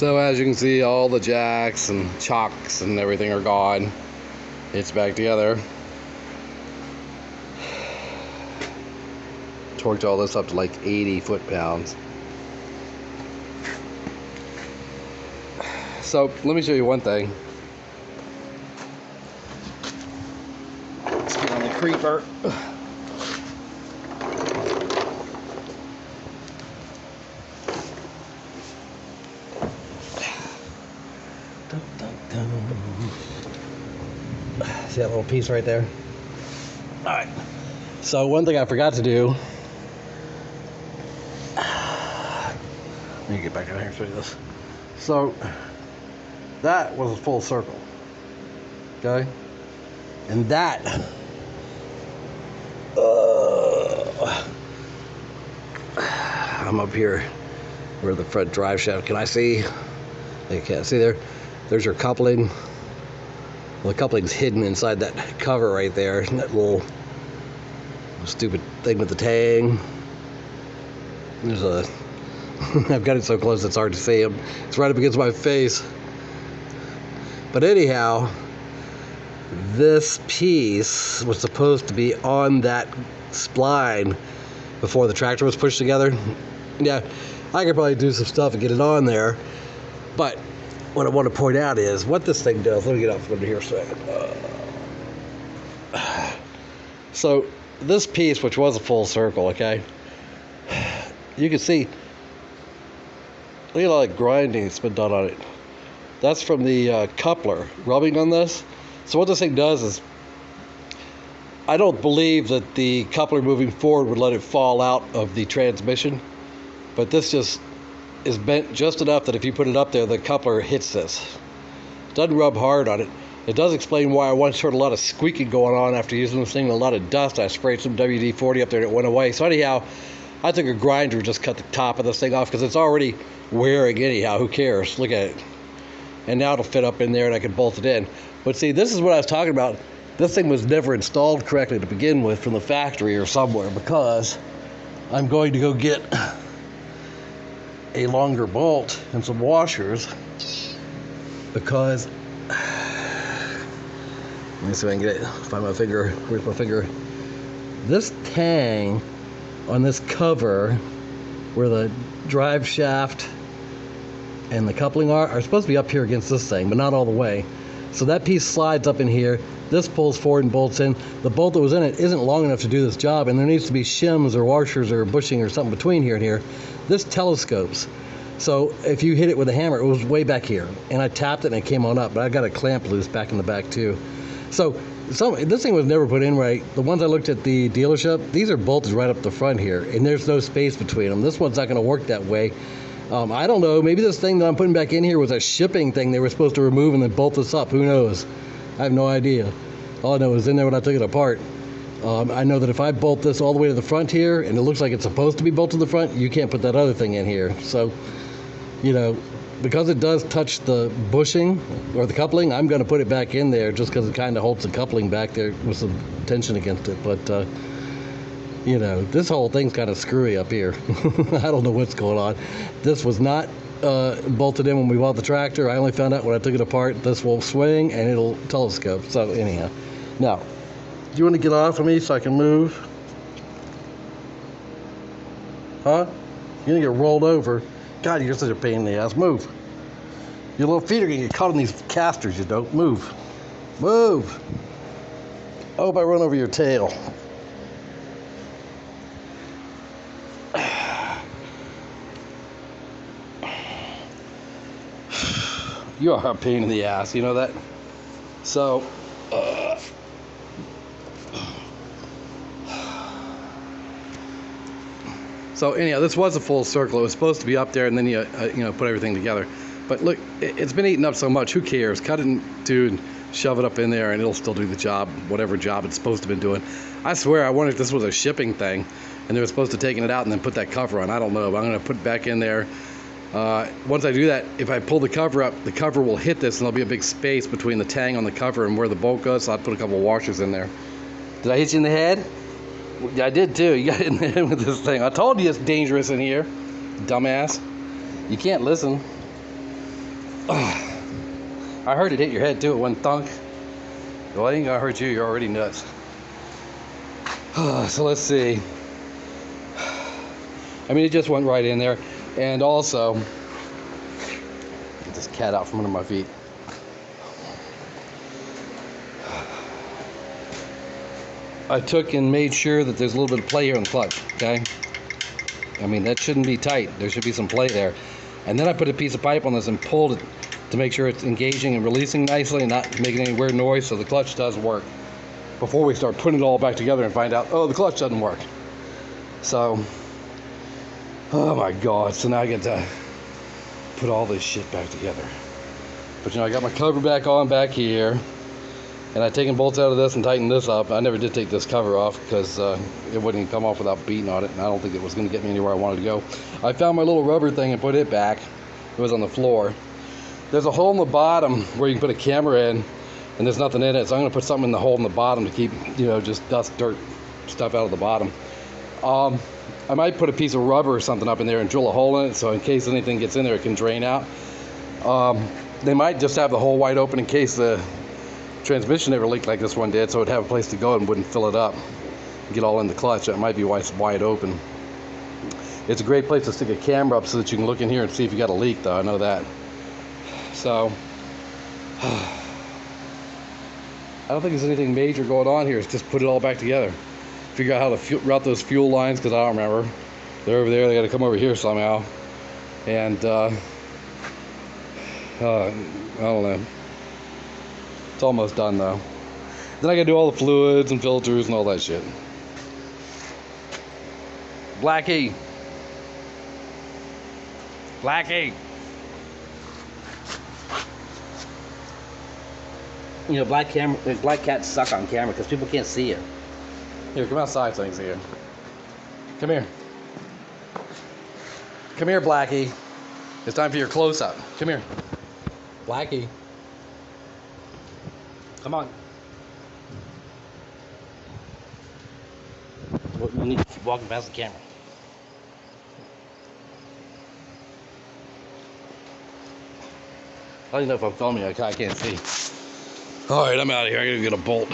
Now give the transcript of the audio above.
So as you can see, all the jacks and chocks and everything are gone. It's back together. Torqued all this up to like 80 foot-pounds. So let me show you one thing. Let's get on the creeper. See that little piece right there? Alright. So one thing I forgot to do. Let me get back in here and show you this. So that was a full circle. Okay? And that I'm up here where the front drive shaft. Can I see? You can't see there. There's your coupling. Well, the coupling's hidden inside that cover right there. That little stupid thing with the tang. There's a... I've got it so close it's hard to see. It's right up against my face. But anyhow, this piece was supposed to be on that spline before the tractor was pushed together. Yeah, I could probably do some stuff and get it on there. But what I want to point out is what this thing does. Let me get out from under here a second. So this piece, which was a full circle, okay, you can see, look at all that grinding that's been done on it. That's from the coupler rubbing on this. So what this thing does is, I don't believe that the coupler moving forward would let it fall out of the transmission, but this just is bent just enough that if you put it up there, the coupler hits this. It doesn't rub hard on it. It does explain why I once heard a lot of squeaking going on after using this thing, a lot of dust. I sprayed some WD-40 up there and it went away. So anyhow, I took a grinder and just cut the top of this thing off because it's already wearing anyhow. Who cares? Look at it. And now it'll fit up in there and I can bolt it in. But see, this is what I was talking about. This thing was never installed correctly to begin with from the factory or somewhere, because I'm going to go get a longer bolt and some washers, because let me see if I can get it. Find my finger. Where's my finger? This tang on this cover where the drive shaft and the coupling are supposed to be up here against this thing, but not all the way. So that piece slides up in here. This pulls forward and bolts in. The bolt that was in it isn't long enough to do this job, and there needs to be shims or washers or bushing or something between here and here. This telescopes. So if you hit it with a hammer, it was way back here. And I tapped it and it came on up, but I got a clamp loose back in the back too. So this thing was never put in right. The ones I looked at the dealership, these are bolted right up the front here, and there's no space between them. This one's not going to work that way. I don't know, maybe this thing that I'm putting back in here was a shipping thing they were supposed to remove and then bolt this up. Who knows? I have no idea. All I know is in there when I took it apart. I know that if I bolt this all the way to the front here, and it looks like it's supposed to be bolted to the front, you can't put that other thing in here. So, you know, because it does touch the bushing or the coupling, I'm going to put it back in there just because it kind of holds the coupling back there with some tension against it. But, you know, this whole thing's kind of screwy up here. I don't know what's going on. This was not bolted in when we bought the tractor. I only found out when I took it apart. This will swing and it'll telescope. So anyhow, now, do you want to get off of me so I can move? Huh? You're going to get rolled over. God, you're such a pain in the ass. Move. Your little feet are going to get caught in these casters, you don't. Move. Move. I hope I run over your tail. You are a pain in the ass, you know that? So, anyhow, this was a full circle. It was supposed to be up there, and then you put everything together. But look, it's been eaten up so much. Who cares? Cut it in two and shove it up in there, and it'll still do the job, whatever job it's supposed to have been doing. I swear, I wonder if this was a shipping thing, and they were supposed to taking it out and then put that cover on. I don't know, but I'm going to put it back in there. Once I do that, if I pull the cover up, the cover will hit this, and there'll be a big space between the tang on the cover and where the bolt goes, so I'll put a couple of washers in there. Did I hit you in the head? I did too. You got hit in the head with this thing. I told you it's dangerous in here, dumbass. You can't listen. I heard it hit your head too. It went thunk. Well, it ain't gonna hurt you. You're already nuts. So let's see. I mean, it just went right in there. And also, get this cat out from under my feet. I took and made sure that there's a little bit of play here in the clutch, okay? I mean, that shouldn't be tight. There should be some play there. And then I put a piece of pipe on this and pulled it to make sure it's engaging and releasing nicely and not making any weird noise so the clutch does work. Before we start putting it all back together and find out, oh, the clutch doesn't work. So, oh my God. So now I get to put all this shit back together. But you know, I got my cover back on back here. And I've taken bolts out of this and tightened this up. I never did take this cover off because it wouldn't even come off without beating on it. And I don't think it was going to get me anywhere I wanted to go. I found my little rubber thing and put it back. It was on the floor. There's a hole in the bottom where you can put a camera in. And there's nothing in it. So I'm going to put something in the hole in the bottom to keep, you know, just dust, dirt, stuff out of the bottom. I might put a piece of rubber or something up in there and drill a hole in it. So in case anything gets in there, it can drain out. They might just have the hole wide open in case the transmission ever leaked like this one did, so it'd have a place to go and wouldn't fill it up and get all in the clutch. That might be why it's wide open. It's a great place to stick a camera up so that you can look in here and see if you got a leak, though. I know that. So I don't think there's anything major going on here. It's just put it all back together, figure out how to route those fuel lines, because I don't remember. They're over there. They got to come over here somehow. And I don't know. It's almost done though. Then I gotta do all the fluids and filters and all that shit. Blackie. Blackie. You know, black cats suck on camera because people can't see it. Here, come outside so I can see you. Come here. Come here, Blackie. It's time for your close-up. Come here. Blackie. Come on. You need to keep walking past the camera. I don't even know if I'm filming. I can't see. All right, I'm out of here. I gotta get a bolt.